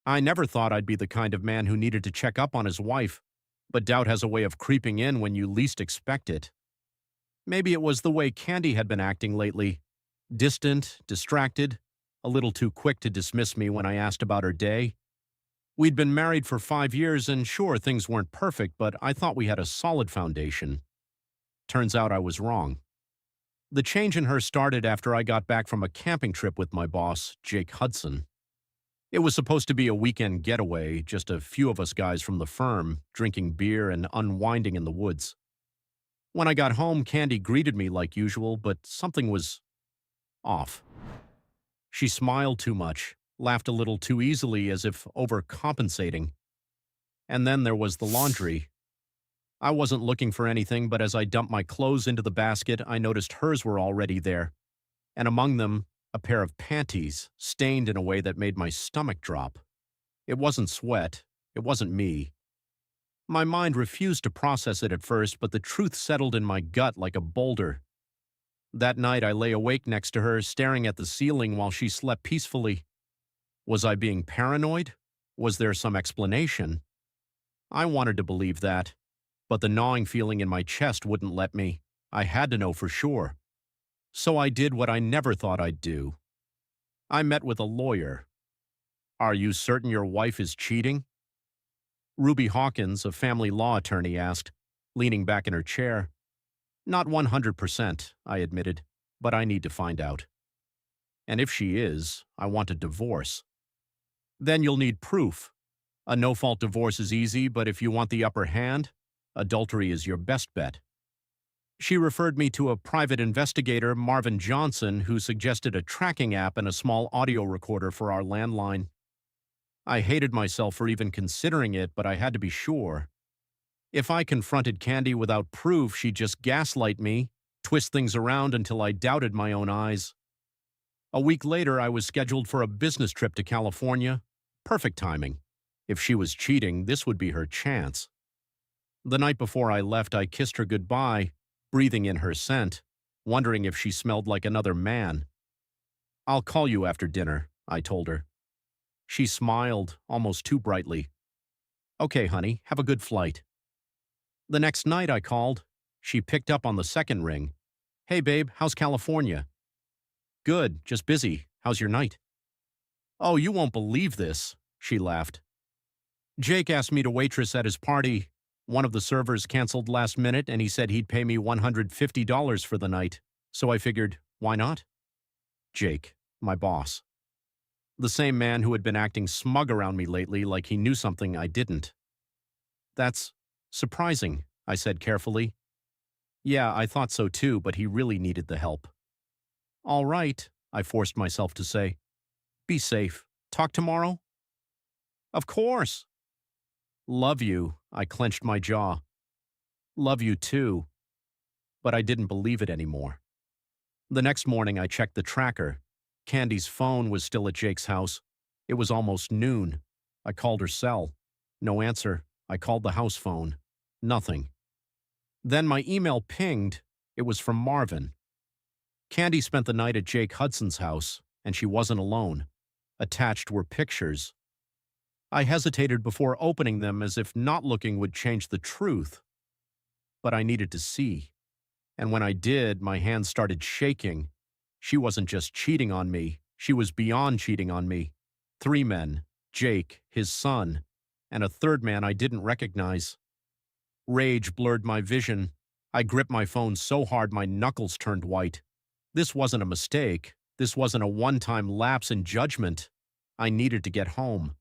I never thought I'd be the kind of man who needed to check up on his wife, but doubt has a way of creeping in when you least expect it. Maybe it was the way Candy had been acting lately. Distant, distracted, a little too quick to dismiss me when I asked about her day. We'd been married for 5 years, and sure, things weren't perfect, but I thought we had a solid foundation. Turns out I was wrong. The change in her started after I got back from a camping trip with my boss, Jake Hudson. It was supposed to be a weekend getaway, just a few of us guys from the firm, drinking beer and unwinding in the woods. When I got home, Candy greeted me like usual, but something was off. She smiled too much, laughed a little too easily as if overcompensating. And then there was the laundry. I wasn't looking for anything, but as I dumped my clothes into the basket, I noticed hers were already there, and among them, a pair of panties, stained in a way that made my stomach drop. It wasn't sweat. It wasn't me. My mind refused to process it at first, but the truth settled in my gut like a boulder. That night, I lay awake next to her, staring at the ceiling while she slept peacefully. Was I being paranoid? Was there some explanation? I wanted to believe that, but the gnawing feeling in my chest wouldn't let me. I had to know for sure. So I did what I never thought I'd do. I met with a lawyer. "Are you certain your wife is cheating?" Ruby Hawkins, a family law attorney, asked, leaning back in her chair. "Not 100%, I admitted, but I need to find out. And if she is, I want a divorce." "Then you'll need proof. A no-fault divorce is easy, but if you want the upper hand, adultery is your best bet." She referred me to a private investigator, Marvin Johnson, who suggested a tracking app and a small audio recorder for our landline. I hated myself for even considering it, but I had to be sure. If I confronted Candy without proof, she'd just gaslight me, twist things around until I doubted my own eyes. A week later, I was scheduled for a business trip to California. Perfect timing. If she was cheating, this would be her chance. The night before I left, I kissed her goodbye, breathing in her scent, wondering if she smelled like another man. "I'll call you after dinner," I told her. She smiled, almost too brightly. "Okay, honey, have a good flight." The next night I called. She picked up on the second ring. "Hey, babe, how's California?" "Good, just busy. How's your night?" "Oh, you won't believe this," she laughed. "Jake asked me to waitress at his party. One of the servers canceled last minute, and he said he'd pay me $150 for the night. So I figured, why not?" Jake, my boss. The same man who had been acting smug around me lately like he knew something I didn't. "That's surprising," I said carefully. "Yeah, I thought so too, but he really needed the help." "All right," I forced myself to say. "Be safe. Talk tomorrow?" "Of course." "Love you," I clenched my jaw. "Love you too." But I didn't believe it anymore. The next morning I checked the tracker. Candy's phone was still at Jake's house. It was almost noon. I called her cell. No answer. I called the house phone. Nothing. Then my email pinged. It was from Marvin. Candy spent the night at Jake Hudson's house, and she wasn't alone. Attached were pictures. I hesitated before opening them as if not looking would change the truth. But I needed to see. And when I did, my hands started shaking. She wasn't just cheating on me. She was beyond cheating on me. 3 men, Jake, his son, and a third man I didn't recognize. Rage blurred my vision. I gripped my phone so hard my knuckles turned white. This wasn't a mistake. This wasn't a one-time lapse in judgment. I needed to get home.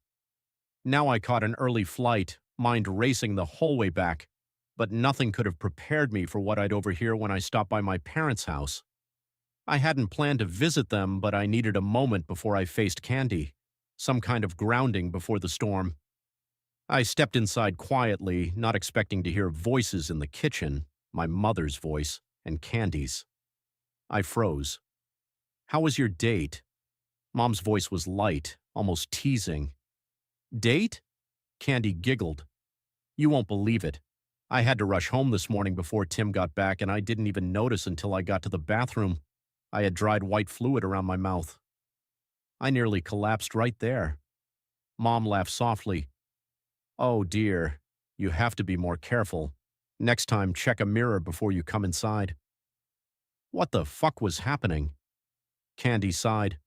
Now I caught an early flight, mind racing the whole way back, but nothing could have prepared me for what I'd overhear when I stopped by my parents' house. I hadn't planned to visit them, but I needed a moment before I faced Candy, some kind of grounding before the storm. I stepped inside quietly, not expecting to hear voices in the kitchen, my mother's voice and Candy's. I froze. "How was your date?" Mom's voice was light, almost teasing. "Date?" Candy giggled. "You won't believe it. I had to rush home this morning before Tim got back, and I didn't even notice until I got to the bathroom. I had dried white fluid around my mouth. I nearly collapsed right there. Mom laughed softly. Oh dear, you have to be more careful. Next time, check a mirror before you come inside. What the fuck was happening? Candy sighed.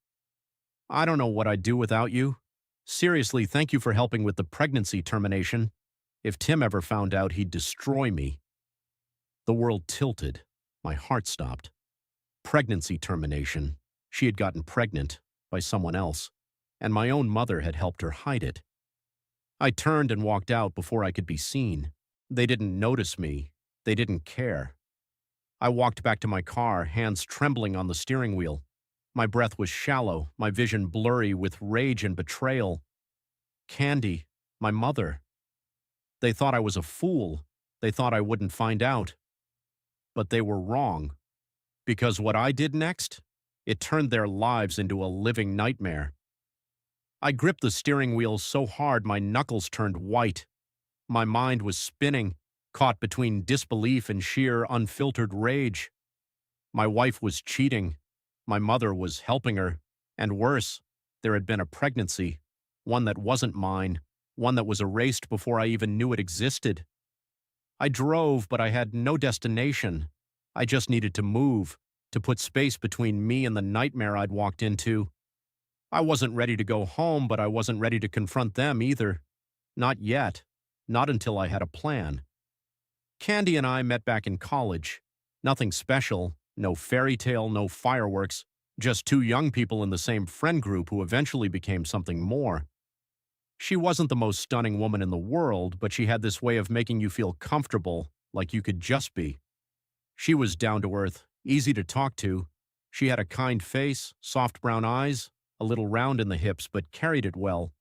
I don't know what I'd do without you. Seriously, thank you for helping with the pregnancy termination. If Tim ever found out, he'd destroy me. The world tilted. My heart stopped. Pregnancy termination. She had gotten pregnant by someone else, and my own mother had helped her hide it. I turned and walked out before I could be seen. They didn't notice me. They didn't care. I walked back to my car, hands trembling on the steering wheel. My breath was shallow, my vision blurry with rage and betrayal. Candy, my mother. They thought I was a fool. They thought I wouldn't find out. But they were wrong. Because what I did next, it turned their lives into a living nightmare. I gripped the steering wheel so hard my knuckles turned white. My mind was spinning, caught between disbelief and sheer unfiltered rage. My wife was cheating. My mother was helping her. And worse, there had been a pregnancy, one that wasn't mine, one that was erased before I even knew it existed. I drove, but I had no destination. I just needed to move, to put space between me and the nightmare I'd walked into. I wasn't ready to go home, but I wasn't ready to confront them either. Not yet. Not until I had a plan. Candy and I met back in college. Nothing special, no fairy tale, no fireworks, just two young people in the same friend group who eventually became something more. She wasn't the most stunning woman in the world, but she had this way of making you feel comfortable, like you could just be. She was down to earth, easy to talk to. She had a kind face, soft brown eyes, a little round in the hips, but carried it well.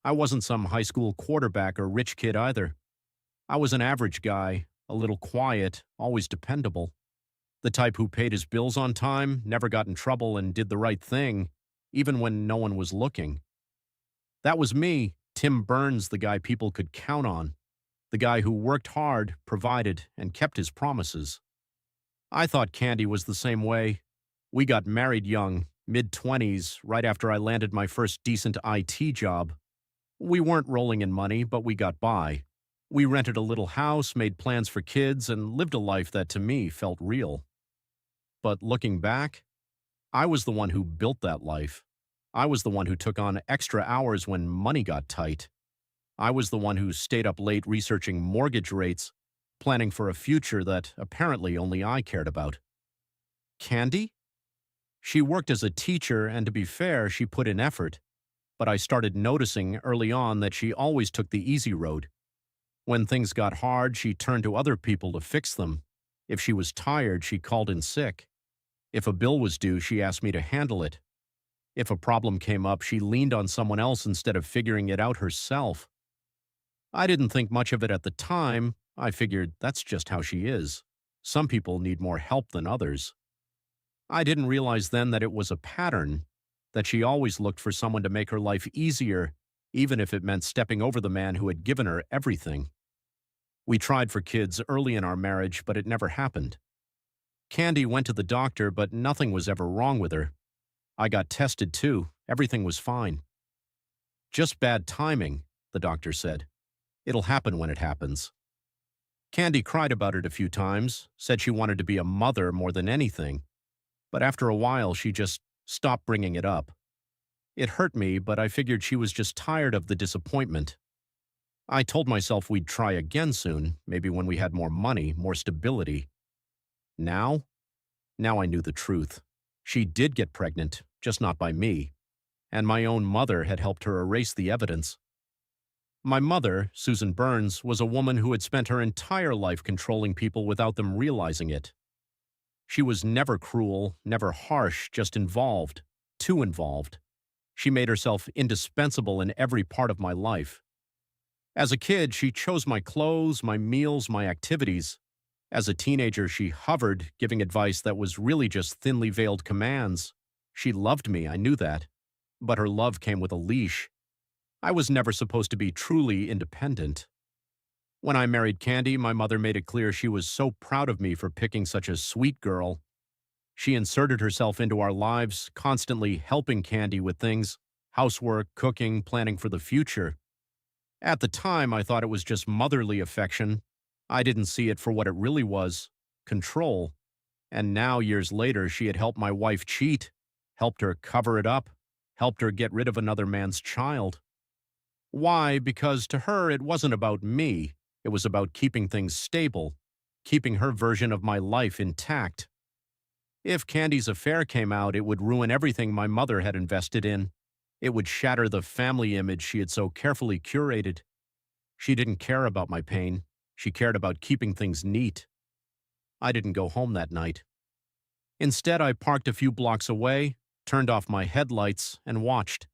I wasn't some high school quarterback or rich kid either. I was an average guy, a little quiet, always dependable. The type who paid his bills on time, never got in trouble, and did the right thing, even when no one was looking. That was me, Tim Burns, the guy people could count on. The guy who worked hard, provided, and kept his promises. I thought Candy was the same way. We got married young, mid-20s, right after I landed my first decent IT job. We weren't rolling in money, but we got by. We rented a little house, made plans for kids, and lived a life that to me felt real. But looking back, I was the one who built that life. I was the one who took on extra hours when money got tight. I was the one who stayed up late researching mortgage rates, planning for a future that apparently only I cared about. Candy? She worked as a teacher, and to be fair, she put in effort. But I started noticing early on that she always took the easy road. When things got hard, she turned to other people to fix them. If she was tired, she called in sick. If a bill was due, she asked me to handle it. If a problem came up, she leaned on someone else instead of figuring it out herself. I didn't think much of it at the time. I figured that's just how she is. Some people need more help than others. I didn't realize then that it was a pattern, that she always looked for someone to make her life easier, even if it meant stepping over the man who had given her everything. We tried for kids early in our marriage, but it never happened. Candy went to the doctor, but nothing was ever wrong with her. I got tested too. Everything was fine. Just bad timing, the doctor said. It'll happen when it happens. Candy cried about it a few times, said she wanted to be a mother more than anything. But after a while, she just stopped bringing it up. It hurt me, but I figured she was just tired of the disappointment. I told myself we'd try again soon, maybe when we had more money, more stability. Now I knew the truth. She did get pregnant, just not by me. And my own mother had helped her erase the evidence. My mother, Susan Burns, was a woman who had spent her entire life controlling people without them realizing it. She was never cruel, never harsh, just involved, too involved. She made herself indispensable in every part of my life. As a kid, she chose my clothes, my meals, my activities. As a teenager, she hovered, giving advice that was really just thinly veiled commands. She loved me, I knew that. But her love came with a leash. I was never supposed to be truly independent. When I married Candy, my mother made it clear she was so proud of me for picking such a sweet girl. She inserted herself into our lives, constantly helping Candy with things, housework, cooking, planning for the future. At the time, I thought it was just motherly affection. I didn't see it for what it really was, control. And now, years later, she had helped my wife cheat, helped her cover it up, helped her get rid of another man's child. Why? Because to her, it wasn't about me. It was about keeping things stable, keeping her version of my life intact. If Candy's affair came out, it would ruin everything my mother had invested in. It would shatter the family image she had so carefully curated. She didn't care about my pain. She cared about keeping things neat. I didn't go home that night. Instead, I parked a few blocks away, turned off my headlights, and watched.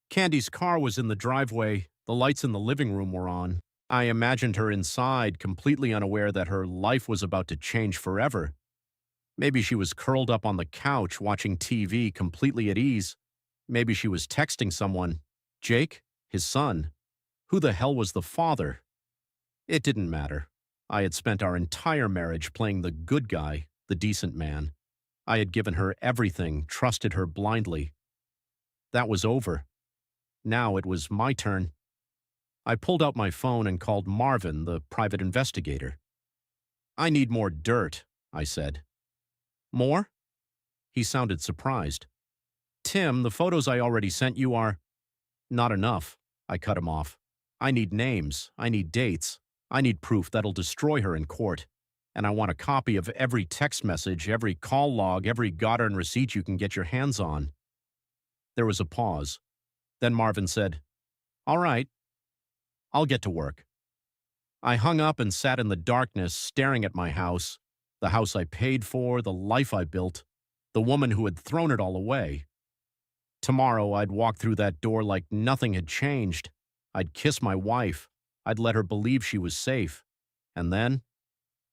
Candy's car was in the driveway. The lights in the living room were on. I imagined her inside, completely unaware that her life was about to change forever. Maybe she was curled up on the couch watching TV, completely at ease. Maybe she was texting someone. Jake? His son? Who the hell was the father? It didn't matter. I had spent our entire marriage playing the good guy, the decent man. I had given her everything, trusted her blindly. That was over. Now it was my turn. I pulled out my phone and called Marvin, the private investigator. "I need more dirt," I said. "More?" He sounded surprised. "Tim, the photos I already sent you are—" "Not enough," I cut him off. "I need names. I need dates. I need proof that'll destroy her in court. And I want a copy of every text message, every call log, every goddamn receipt you can get your hands on." There was a pause. Then Marvin said, "All right, I'll get to work." I hung up and sat in the darkness, staring at my house, the house I paid for, the life I built, the woman who had thrown it all away. Tomorrow I'd walk through that door like nothing had changed. I'd kiss my wife. I'd let her believe she was safe. And then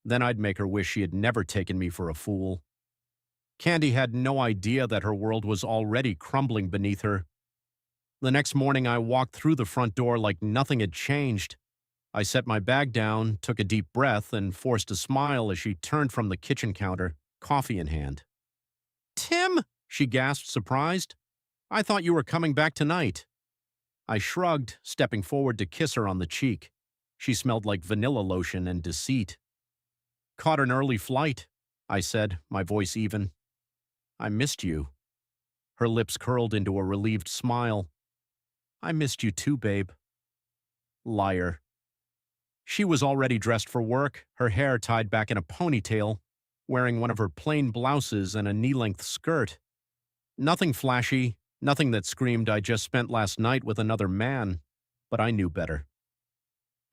I'd make her wish she had never taken me for a fool. Candy had no idea that her world was already crumbling beneath her. The next morning I walked through the front door like nothing had changed. I set my bag down, took a deep breath, and forced a smile as she turned from the kitchen counter, coffee in hand. "Tim!" she gasped, surprised. "I thought you were coming back tonight." I shrugged, stepping forward to kiss her on the cheek. She smelled like vanilla lotion and deceit. "Caught an early flight," I said, my voice even. "I missed you." Her lips curled into a relieved smile. "I missed you too, babe." Liar. She was already dressed for work, her hair tied back in a ponytail, wearing one of her plain blouses and a knee-length skirt. Nothing flashy, nothing that screamed I just spent last night with another man, but I knew better.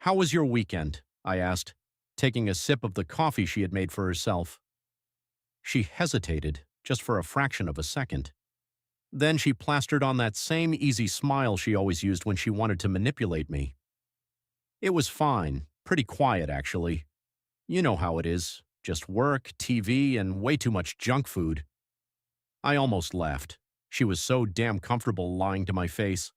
"How was your weekend?" I asked, taking a sip of the coffee she had made for herself. She hesitated, just for a fraction of a second. Then she plastered on that same easy smile she always used when she wanted to manipulate me. "It was fine, pretty quiet actually. You know how it is, just work, TV, and way too much junk food." I almost laughed. She was so damn comfortable lying to my face.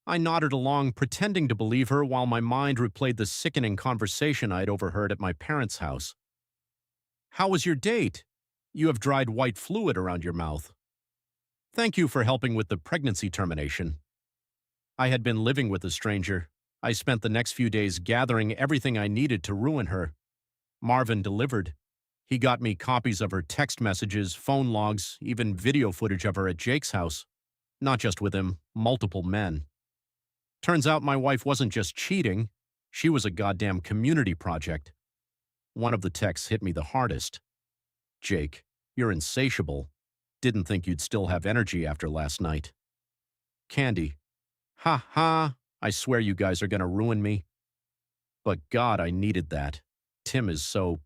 I nodded along, pretending to believe her while my mind replayed the sickening conversation I had overheard at my parents' house. "How was your date? You have dried white fluid around your mouth." "Thank you for helping with the pregnancy termination." I had been living with a stranger. I spent the next few days gathering everything I needed to ruin her. Marvin delivered. He got me copies of her text messages, phone logs, even video footage of her at Jake's house. Not just with him, multiple men. Turns out my wife wasn't just cheating, she was a goddamn community project. One of the texts hit me the hardest. "Jake, you're insatiable. Didn't think you'd still have energy after last night." Candy. "Ha ha, I swear you guys are gonna ruin me." But God, I needed that. Tim is so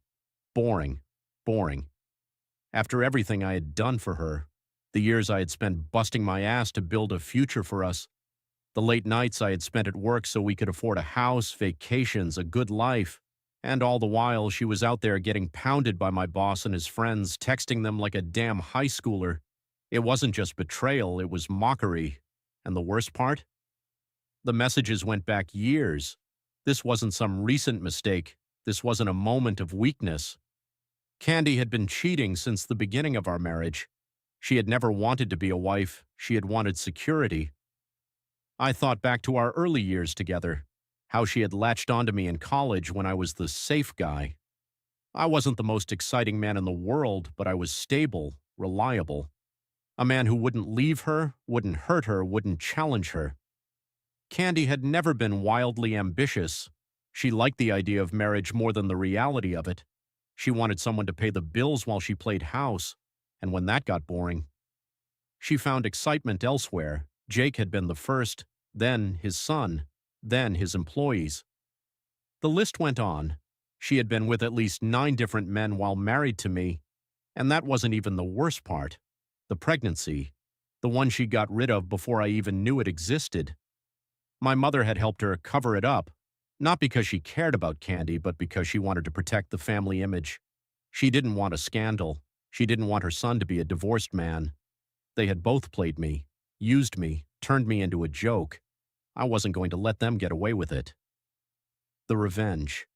boring. After everything I had done for her, the years I had spent busting my ass to build a future for us, the late nights I had spent at work so we could afford a house, vacations, a good life, and all the while she was out there getting pounded by my boss and his friends, texting them like a damn high schooler. It wasn't just betrayal, it was mockery. And the worst part? The messages went back years. This wasn't some recent mistake. This wasn't a moment of weakness. Candy had been cheating since the beginning of our marriage. She had never wanted to be a wife. She had wanted security. I thought back to our early years together, how she had latched onto me in college when I was the safe guy. I wasn't the most exciting man in the world, but I was stable, reliable. A man who wouldn't leave her, wouldn't hurt her, wouldn't challenge her. Candy had never been wildly ambitious. She liked the idea of marriage more than the reality of it. She wanted someone to pay the bills while she played house, and when that got boring, she found excitement elsewhere. Jake had been the first, then his son, then his employees. The list went on. She had been with at least 9 different men while married to me, and that wasn't even the worst part. The pregnancy, the one she got rid of before I even knew it existed. My mother had helped her cover it up, not because she cared about Candy, but because she wanted to protect the family image. She didn't want a scandal. She didn't want her son to be a divorced man. They had both played me, used me, turned me into a joke. I wasn't going to let them get away with it. The revenge.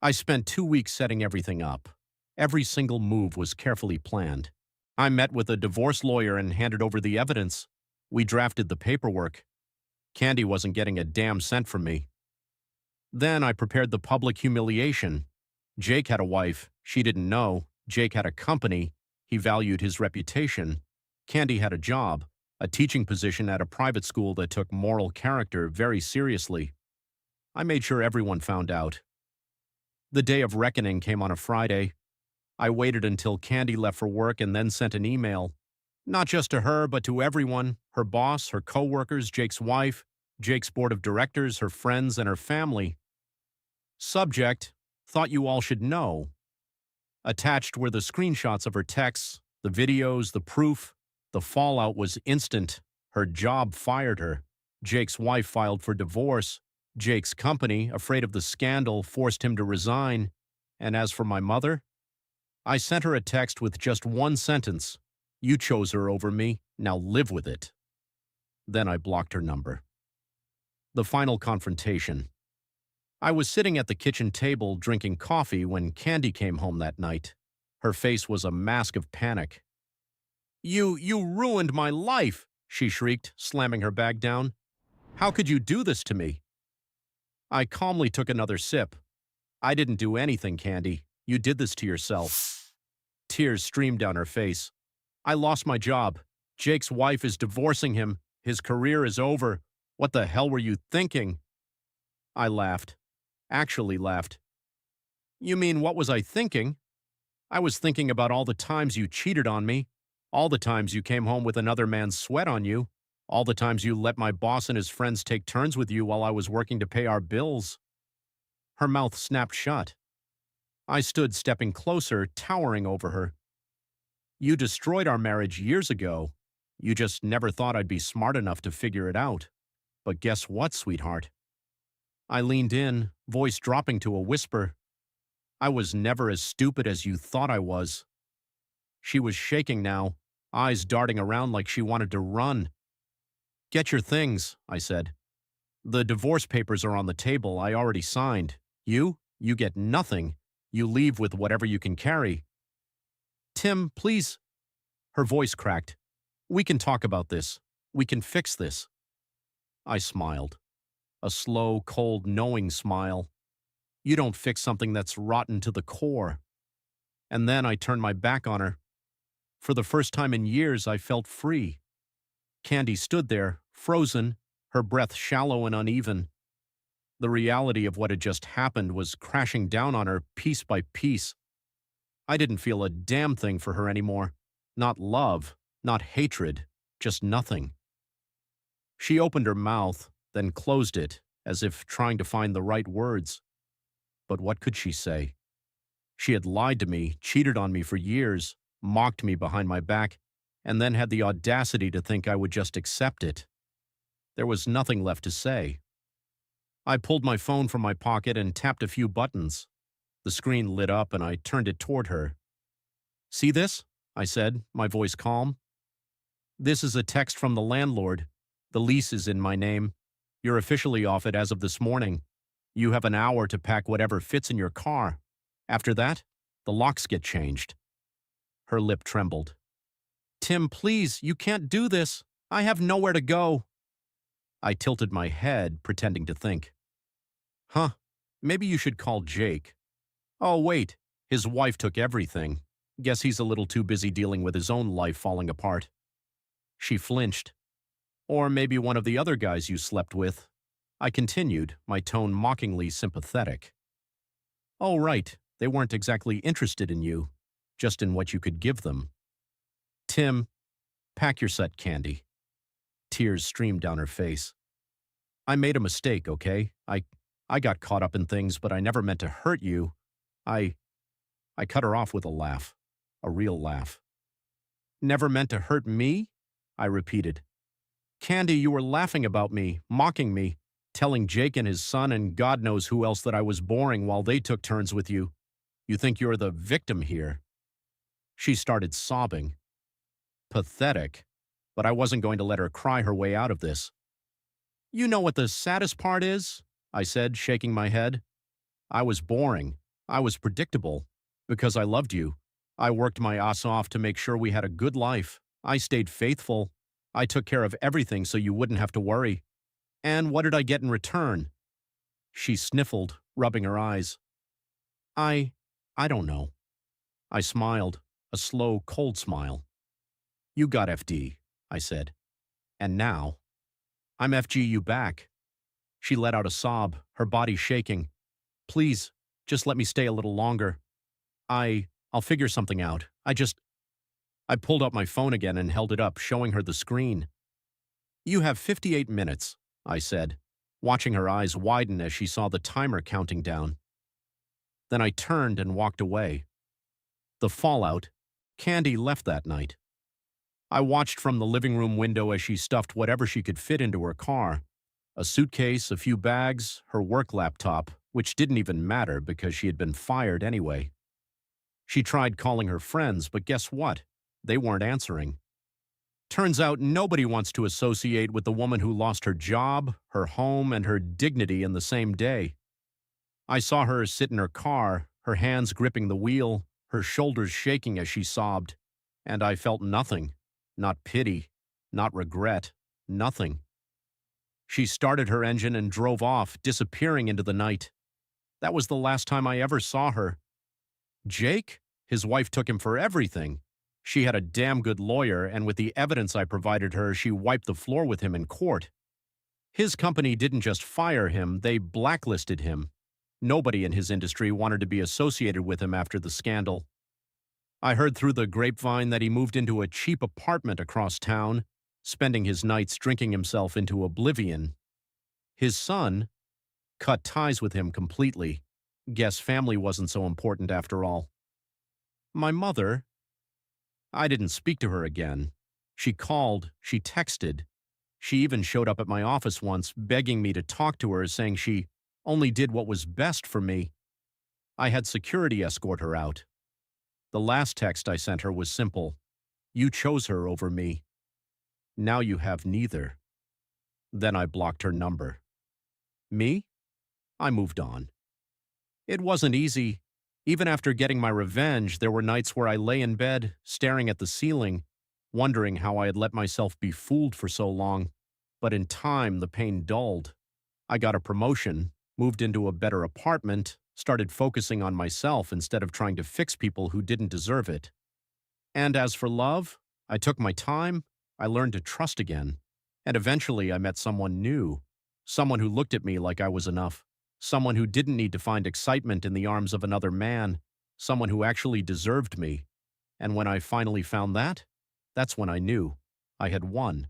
I spent 2 weeks setting everything up. Every single move was carefully planned. I met with a divorce lawyer and handed over the evidence. We drafted the paperwork. Candy wasn't getting a damn cent from me. Then I prepared the public humiliation. Jake had a wife. She didn't know. Jake had a company. He valued his reputation. Candy had a job, a teaching position at a private school that took moral character very seriously. I made sure everyone found out. The day of reckoning came on a Friday. I waited until Candy left for work and then sent an email. Not just to her, but to everyone, her boss, her coworkers, Jake's wife, Jake's board of directors, her friends, and her family. Subject: thought you all should know. Attached were the screenshots of her texts, the videos, the proof. The fallout was instant. Her job fired her. Jake's wife filed for divorce. Jake's company, afraid of the scandal, forced him to resign. And as for my mother, I sent her a text with just one sentence. You chose her over me, now live with it. Then I blocked her number. The final confrontation. I was sitting at the kitchen table drinking coffee when Candy came home that night. Her face was a mask of panic. You ruined my life," she shrieked, slamming her bag down. "How could you do this to me?" I calmly took another sip. "I didn't do anything, Candy. You did this to yourself." Tears streamed down her face. "I lost my job. Jake's wife is divorcing him. His career is over. What the hell were you thinking?" I laughed. Actually laughed. "You mean, what was I thinking? I was thinking about all the times you cheated on me, all the times you came home with another man's sweat on you, all the times you let my boss and his friends take turns with you while I was working to pay our bills." Her mouth snapped shut. I stood stepping closer, towering over her. "You destroyed our marriage years ago. You just never thought I'd be smart enough to figure it out. But guess what, sweetheart?" I leaned in, voice dropping to a whisper. "I was never as stupid as you thought I was." She was shaking now, eyes darting around like she wanted to run. "Get your things," I said. "The divorce papers are on the table. I already signed. You get nothing. You leave with whatever you can carry." "Tim, please." Her voice cracked. "We can talk about this. We can fix this." I smiled. A slow, cold, knowing smile. You don't fix something that's rotten to the core. And then I turned my back on her. For the first time in years, I felt free. Candy stood there, frozen, her breath shallow and uneven. The reality of what had just happened was crashing down on her piece by piece. I didn't feel a damn thing for her anymore. Not love, not hatred, just nothing. She opened her mouth, then closed it, as if trying to find the right words. But what could she say? She had lied to me, cheated on me for years, mocked me behind my back, and then had the audacity to think I would just accept it. There was nothing left to say. I pulled my phone from my pocket and tapped a few buttons. The screen lit up and I turned it toward her. "See this?" I said, my voice calm. "This is a text from the landlord. The lease is in my name. You're officially off it as of this morning. You have an hour to pack whatever fits in your car. After that, the locks get changed." Her lip trembled. Tim, please, you can't do this. I have nowhere to go. I tilted my head, pretending to think. Huh, maybe you should call Jake. Oh, wait, his wife took everything. Guess he's a little too busy dealing with his own life falling apart. She flinched. Or maybe one of the other guys you slept with. I continued, my tone mockingly sympathetic. Oh, right, they weren't exactly interested in you, just in what you could give them. Tim, pack your set, Candy. Tears streamed down her face. I made a mistake, okay? I got caught up in things, but I never meant to hurt you. I cut her off with a laugh. A real laugh. Never meant to hurt me? I repeated. Candy, you were laughing about me, mocking me, telling Jake and his son and God knows who else that I was boring while they took turns with you. You think you're the victim here. She started sobbing. Pathetic. But I wasn't going to let her cry her way out of this. You know what the saddest part is? I said, shaking my head. I was boring. I was predictable. Because I loved you. I worked my ass off to make sure we had a good life. I stayed faithful. I took care of everything so you wouldn't have to worry. And what did I get in return? She sniffled, rubbing her eyes. I don't know. I smiled, a slow, cold smile. You got FD, I said. And now, I'm FG you back. She let out a sob, her body shaking. Please, just let me stay a little longer. I'll figure something out. I pulled up my phone again and held it up, showing her the screen. You have 58 minutes, I said, watching her eyes widen as she saw the timer counting down. Then I turned and walked away. The fallout, Candy left that night. I watched from the living room window as she stuffed whatever she could fit into her car. A suitcase, a few bags, her work laptop, which didn't even matter because she had been fired anyway. She tried calling her friends, but guess what? They weren't answering. Turns out nobody wants to associate with the woman who lost her job, her home, and her dignity in the same day. I saw her sit in her car, her hands gripping the wheel, her shoulders shaking as she sobbed, and I felt nothing. Not pity, not regret, nothing. She started her engine and drove off, disappearing into the night. That was the last time I ever saw her. Jake? His wife took him for everything. She had a damn good lawyer, and with the evidence I provided her, she wiped the floor with him in court. His company didn't just fire him, they blacklisted him. Nobody in his industry wanted to be associated with him after the scandal. I heard through the grapevine that he moved into a cheap apartment across town, spending his nights drinking himself into oblivion. His son cut ties with him completely. Guess family wasn't so important after all. My mother, I didn't speak to her again. She called, she texted. She even showed up at my office once, begging me to talk to her, saying she only did what was best for me. I had security escort her out. The last text I sent her was simple. You chose her over me. Now you have neither. Then I blocked her number. Me? I moved on. It wasn't easy. Even after getting my revenge, there were nights where I lay in bed, staring at the ceiling, wondering how I had let myself be fooled for so long. But in time, the pain dulled. I got a promotion, moved into a better apartment, started focusing on myself instead of trying to fix people who didn't deserve it. And as for love, I took my time, I learned to trust again. And eventually I met someone new, someone who looked at me like I was enough. Someone who didn't need to find excitement in the arms of another man, someone who actually deserved me. And when I finally found that, that's when I knew I had won.